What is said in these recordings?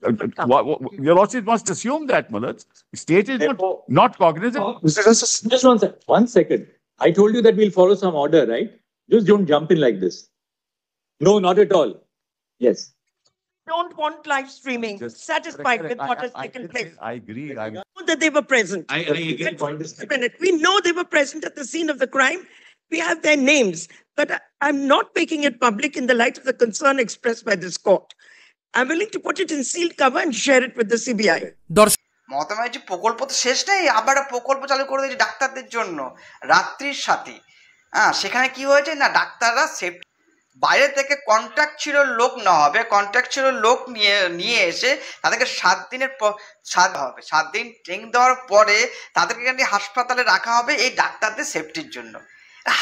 Your lordship must assume that, Malad. State is not cognizant. Just 1 second. I told you that we'll follow some order, right? Just don't jump in like this. No, not at all. Yes. Don't want live streaming. Satisfied with what has taken place. I agree. We know that they were present. We know they were present at the scene of the crime. We have their names, but I'm not making it public in the light of the concern expressed by this court. I'm willing to put it in sealed cover and share it with the CBI. Mamata Banerjee প্রকল্প তো শেষ নেই, আবার প্রকল্প চালু করে দিয়েছে ডাক্তারদের জন্য রাত্রির সাথী। সেখানে কি হয়েছে না, ডাক্তাররা সেফটি বাইরে থেকে কন্ট্রাক্ট ছিল লোক না হবে, কন্ট্রাক্ট ছিল লোক নিয়ে এসে তাদেরকে 7 দিনের হবে, 7 দিন ট্রেনিং দেওয়ার পরে তাদেরকে এখানে হাসপাতালে রাখা হবে এই ডাক্তারদের সেফটির জন্য।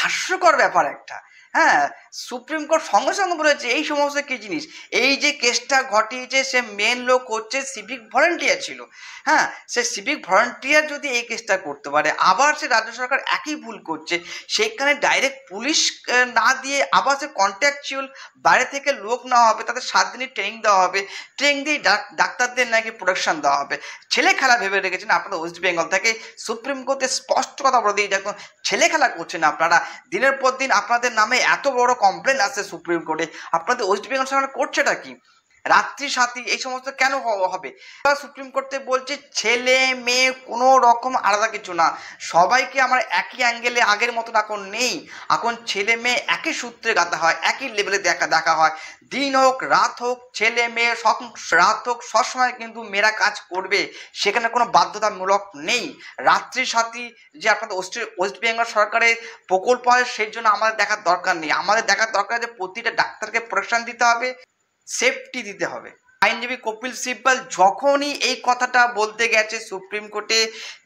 হাস্যকর ব্যাপার একটা। হ্যাঁ, সুপ্রিম কোর্ট সঙ্গে সঙ্গে বলেছে এই সমস্ত কি জিনিস, এই যে কেসটা ঘটিয়েছে সে মেন লোক হচ্ছে সিভিক ভলেন্টিয়ার ছিল। হ্যাঁ, সে সিভিক ভলেন্টিয়ার যদি এই কেসটা করতে পারে, আবার সে রাজ্য সরকার একই ভুল করছে, সেখানে ডাইরেক্ট পুলিশ না দিয়ে আবার সে কন্ট্রাকচুয়াল বাইরে থেকে লোক নেওয়া হবে, তাদের 7 দিনের ট্রেনিং দেওয়া হবে, ট্রেনিং দিয়ে ডাক্তারদের নাকি প্রোডাকশন দেওয়া হবে। ছেলে খেলা ভেবে রেখেছেন আপনাদের ওয়েস্ট বেঙ্গল থেকে। সুপ্রিম কোর্টে স্পষ্ট কথা বলে দিয়ে যখন ছেলে খেলা করছেন আপনারা, দিনের পর দিন আপনাদের নামে এত বড় কমপ্লেন আসছে সুপ্রিম কোর্টে, আপনাদের ওয়েস্ট বেঙ্গল সরকার করছেটা কি? রাত্রি সাথী এই সমস্ত কেন হবে? সুপ্রিম কোর্টে বলছে ছেলে মেয়ে কোনো রকম আলাদা কিছু না, সবাইকে আমার একই অ্যাঙ্গেলে আগের মতন এখন নেই, এখন ছেলে মেয়ে একই সূত্রে গাঁথা হয়, একই লেভেলে দেখা হয়, দিন হোক রাত হোক, ছেলে মেয়ে রাত হোক, সবসময় কিন্তু মেয়েরা কাজ করবে, সেখানে কোনো বাধ্যতামূলক নেই। রাত্রি সাথী যে আপনাদের ওয়েস্ট বেঙ্গল সরকারের প্রকল্প হয় সেই জন্য আমাদের দেখার দরকার নেই, আমাদের দেখার দরকার যে প্রতিটা ডাক্তারকে প্রোটেকশন দিতে হবে, সেফটি দিতে হবে। আইনজীবী কপিল সিব্বল যখনই এই কথাটা বলতে গেছে সুপ্রিম কোর্টে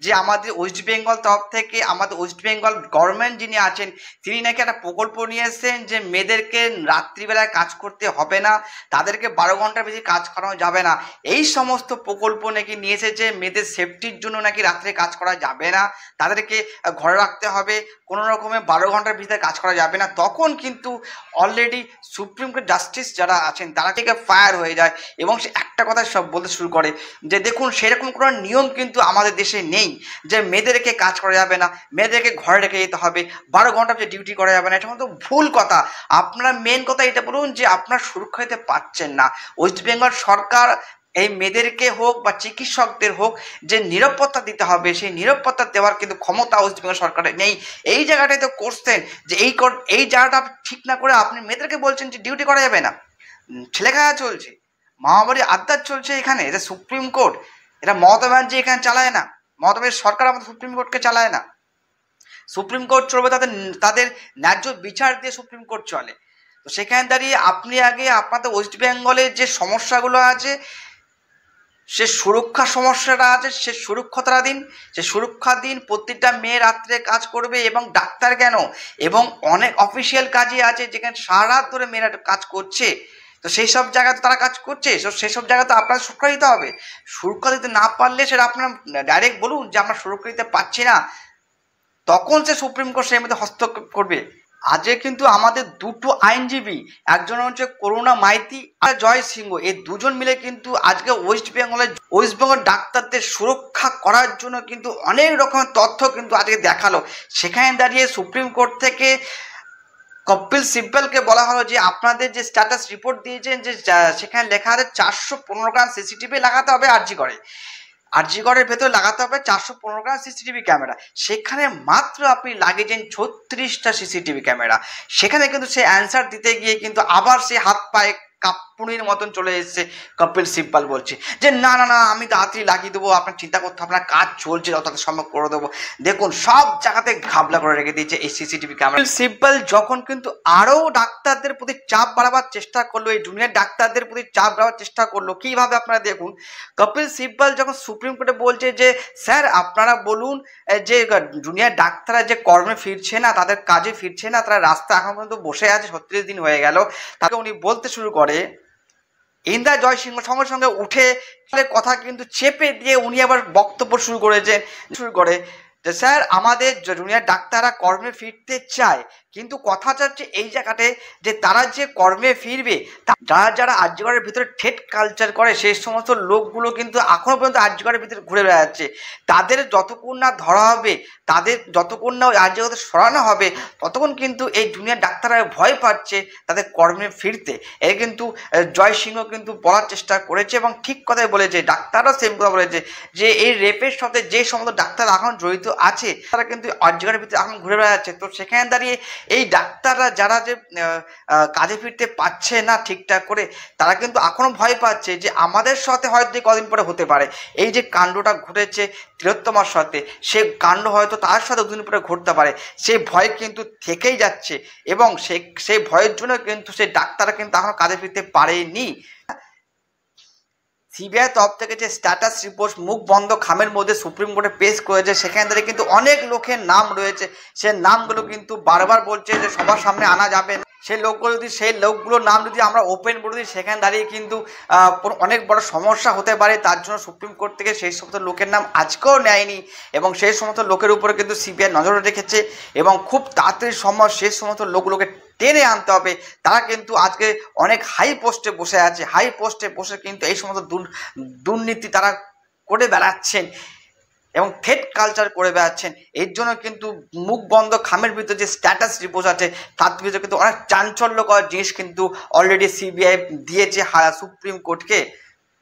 যে আমাদের ওয়েস্ট বেঙ্গল তরফ থেকে, আমাদের ওয়েস্ট বেঙ্গল গভর্নমেন্ট যিনি আছেন তিনি নাকি একটা প্রকল্প নিয়ে এসেছেন যে মেয়েদেরকে রাত্রিবেলায় কাজ করতে হবে না, তাদেরকে 12 ঘন্টার বেশি কাজ করানো যাবে না, এই সমস্ত প্রকল্প নাকি নিয়ে এসেছে, মেয়েদের সেফটির জন্য নাকি রাত্রে কাজ করা যাবে না, তাদেরকে ঘরে রাখতে হবে, কোনো রকমের 12 ঘন্টার ভিতরে কাজ করা যাবে না, তখন কিন্তু অলরেডি সুপ্রিম কোর্ট জাস্টিস যারা আছেন তারা থেকে ফায়ার হয়ে যায় এবং সে একটা কথা সব বলতে শুরু করে যে দেখুন সেরকম কোনো নিয়ম কিন্তু আমাদের দেশে নেই যে মেয়েদেরকে কাজ করা যাবে না, মেয়েদেরকে ঘরে রেখে যেতে হবে, 12 ঘন্টা যে ডিউটি করা যাবে না, এটা কিন্তু ভুল কথা। আপনার মেন কথা এটা বলুন যে আপনার সুরক্ষা দিতে পারছেন না। ওয়েস্ট বেঙ্গল সরকার এই মেয়েদেরকে হোক বা চিকিৎসকদের হোক যে নিরাপত্তা দিতে হবে, সেই নিরাপত্তা দেওয়ার কিন্তু ক্ষমতা ওয়েস্ট বেঙ্গল সরকারের নেই। এই জায়গাটাই তো করছেন যে এই জায়গাটা ঠিক না করে আপনি মেয়েদেরকে বলছেন যে ডিউটি করা যাবে না। ছেলে খেলা চলছে, মামাবাড়ি আড্ডা চলছে এখানে, এটা সুপ্রিম কোর্ট, এটা মমতা ব্যানার্জি এখানে চালায় না, মমতা ব্যানার্জি সরকার আমাদের সুপ্রিম কোর্টকে চালায় না। সুপ্রিম কোর্ট চলবে তাদের ন্যায্য বিচার দিয়ে সুপ্রিম কোর্ট চলে। তো সেখানে দাঁড়িয়ে আপনি আগে আপনাদের ওয়েস্ট বেঙ্গলের যে সমস্যাগুলো আছে, সে সুরক্ষা সমস্যাটা আছে, সে সুরক্ষাটা দিন, সে সুরক্ষা দিন, প্রত্যেকটা মেয়ে রাত্রে কাজ করবে এবং ডাক্তার কেন এবং অনেক অফিসিয়াল কাজই আছে যেখানে সারা রাত ধরে মেয়েরা কাজ করছে, তো সেই সব জায়গাতে তারা কাজ করছে, সেই সব জায়গাতে আপনার সুরক্ষা দিতে হবে। সুরক্ষা দিতে না পারলে সেটা আপনার ডাইরেক্ট বলুন যে আমরা সুরক্ষা দিতে পারছি না, তখন সে সুপ্রিম কোর্ট সেই মধ্যে হস্তক্ষেপ করবে। আজকে কিন্তু আমাদের দুটো আইনজীবী, একজন হচ্ছে করুণা মাইতি আর জয় সিংহ, এই দুজন মিলে কিন্তু আজকে ওয়েস্ট বেঙ্গল ডাক্তারদের সুরক্ষা করার জন্য কিন্তু অনেক রকমের তথ্য কিন্তু আজকে দেখালো। সেখানে দাঁড়িয়ে সুপ্রিম কোর্ট থেকে কপিল সিব্বলকে বলা হলো যে আপনাদের যে স্ট্যাটাস রিপোর্ট দিয়েছেন যে সেখানে লেখা আছে 415 গ্রাম সিসিটিভি লাগাতে হবে আরজিগড়ের ভেতরে লাগাতে হবে 415 গ্রাম সিসিটিভি ক্যামেরা, সেখানে মাত্র আপনি লাগিয়েছেন 36টা সিসিটিভি ক্যামেরা। সেখানে কিন্তু সে অ্যান্সার দিতে গিয়ে কিন্তু আবার সে হাত পায়ে কাপুনির মতন চলে এসেছে। কপিল সিব্বল বলছে যে না না না আমি তাড়াতাড়ি লাগিয়ে দেবো, আপনার চিন্তা করতে হবে না, কাজ চলছে, যত সম্ভব করে দেবো। দেখুন সব জায়গাতে ঘাবলা করে রেখে দিয়েছে এই সিসিটিভি ক্যামেরা। কপিল সিব্বল যখন কিন্তু আরও ডাক্তারদের প্রতি চাপ বাড়াবার চেষ্টা করলো, এই জুনিয়র ডাক্তারদের প্রতি চাপ বাড়াবার চেষ্টা করলো, কীভাবে আপনারা দেখুন। কপিল সিব্বল যখন সুপ্রিম কোর্টে বলছে যে স্যার আপনারা বলুন যে জুনিয়র ডাক্তাররা যে কর্মে ফিরছে না, তাদের কাজে ফিরছে না, তারা রাস্তা এখন পর্যন্ত বসে আছে, 36 দিন হয়ে গেল, তাকে উনি বলতে শুরু করে ইন্দা জয় সিংহ সঙ্গে সঙ্গে উঠে কথা কিন্তু চেপে দিয়ে উনি আবার বক্তব্য শুরু করে যে স্যার আমাদের জুনিয়র ডাক্তাররা কর্মে ফিরতে চায় কিন্তু কথা হচ্ছে এই জায়গাতে যে তারা যে কর্মে ফিরবে, যারা যারা আরজিকরের ভিতরে ঠেট কালচার করে সেই সমস্ত লোকগুলো কিন্তু এখনো পর্যন্ত আরজিকরের ভিতরে ঘুরে বেড়াচ্ছে। তাদের যতক্ষণ না ধরা হবে, তাদের যতক্ষণ না ওই আরজিকরকে সরানো হবে, ততক্ষণ কিন্তু এই জুনিয়র ডাক্তাররা ভয় পাচ্ছে তাদের কর্মে ফিরতে। এর কিন্তু জয় সিংহ কিন্তু বলার চেষ্টা করেছে এবং ঠিক কথাই বলেছে, ডাক্তাররা সেম কথা বলেছে যে এই রেপের সাথে যে সমস্ত ডাক্তার এখন জড়িত আছে তারা কিন্তু আরজিকরের ভিতরে এখন ঘুরে বেড়াচ্ছে। তো সেখানে দাঁড়িয়ে এই ডাক্তাররা যারা যে কাজে ফিরতে পারছে না ঠিকঠাক করে, তারা কিন্তু এখনো ভয় পাচ্ছে যে আমাদের সাথে হয়তো কদিন পরে হতে পারে এই যে কাণ্ডটা ঘটেছে তিলোত্তমার সাথে, সে কাণ্ড হয়তো তার সাথে দুদিন পরে ঘটতে পারে। সেই ভয় কিন্তু থেকেই যাচ্ছে এবং সেই ভয়ের জন্য কিন্তু সেই ডাক্তাররা কিন্তু এখনো কাজে ফিরতে পারেনি। সিবিআই তরফ থেকে যে স্ট্যাটাস রিপোর্ট মুখ বন্ধ খামের মধ্যে সুপ্রিম কোর্টে পেশ করেছে, সেখানে থেকে কিন্তু অনেক লোকের নাম রয়েছে, সে নামগুলো কিন্তু বারবার বলছে যে সবার সামনে আনা যাবে না। সেই লোকগুলোর নাম যদি আমরা ওপেন করে দিই, সেখানে দাঁড়িয়ে কিন্তু অনেক বড় সমস্যা হতে পারে। তার জন্য সুপ্রিম কোর্ট থেকে সেই সমস্ত লোকের নাম আজকেও নেয়নি এবং সেই সমস্ত লোকের উপরে কিন্তু সিবিআই নজর রেখেছে এবং খুব তাড়াতাড়ি সময় সেই সমস্ত লোকগুলোকে টেনে আনতে হবে। তারা কিন্তু আজকে অনেক হাই পোস্টে বসে আছে, হাই পোস্টে বসে কিন্তু এই সমস্ত দুর্নীতি তারা করে বেড়াচ্ছেন এবং থ্রেট কালচার করে বেড়াচ্ছেন। এর জন্য কিন্তু মুখ বন্ধ খামের ভিতরে যে স্ট্যাটাস রিপোর্ট আছে তার ভিতরে কিন্তু অনেক চাঞ্চল্যকর জিনিস কিন্তু অলরেডি সিবিআই দিয়েছে সুপ্রিম কোর্টকে।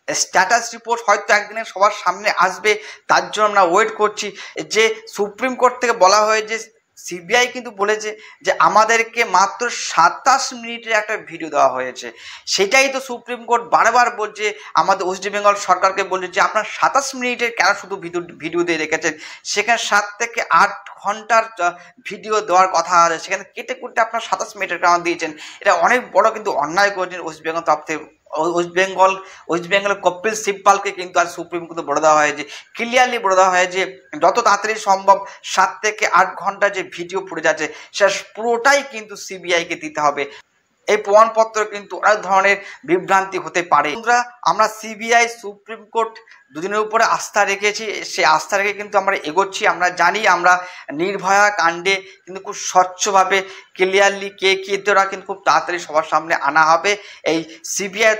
স্ট্যাটাস রিপোর্ট হয়তো একদিনে সবার সামনে আসবে, তার জন্য আমরা ওয়েট করছি। যে সুপ্রিম কোর্ট থেকে বলা হয় যে সিবিআই কিন্তু বলেছে যে আমাদেরকে মাত্র 27 মিনিটের একটা ভিডিও দেওয়া হয়েছে। সেটাই তো সুপ্রিম কোর্ট বারবার বলছে, আমাদের ওয়েস্ট বেঙ্গল সরকারকে বলছে যে আপনার 27 মিনিটের কেন শুধু ভিডিও দিয়ে রেখেছেন, সেখানে 7 থেকে 8 ঘন্টার ভিডিও দেওয়ার কথা আছে, সেখানে কেটে কুটে আপনার 27 মিনিটের কেন দিয়েছেন। এটা অনেক বড় কিন্তু অন্যায় করেছেন ওয়েস্ট বেঙ্গল তরফ থেকে। ওয়েস্ট বেঙ্গলের কপিল সিব্বালকে কিন্তু আর সুপ্রিম কোর্টে বলে দেওয়া হয় যে ক্লিয়ারলি বলে দেওয়া হয় যে যত তাড়াতাড়ি সম্ভব 7 থেকে 8 ঘন্টা যে ভিডিও ফুটেজ আছে সেটা পুরোটাই কিন্তু সিবিআইকে দিতে হবে। এই প্রমাণপত্র কিন্তু অনেক ধরনের বিভ্রান্তি হতে পারে। আমরা সিবিআই সুপ্রিম কোর্ট দুদিনের উপরে আস্থা রেখেছি, সেই আস্থা রেখে কিন্তু আমরা এগোচ্ছি। আমরা জানি আমরা নির্ভয়া কাণ্ডে কিন্তু খুব স্বচ্ছভাবে ক্লিয়ারলি কে দ্বারা কিন্তু খুব তাড়াতাড়ি সবার সামনে আনা হবে। এই সিবিআই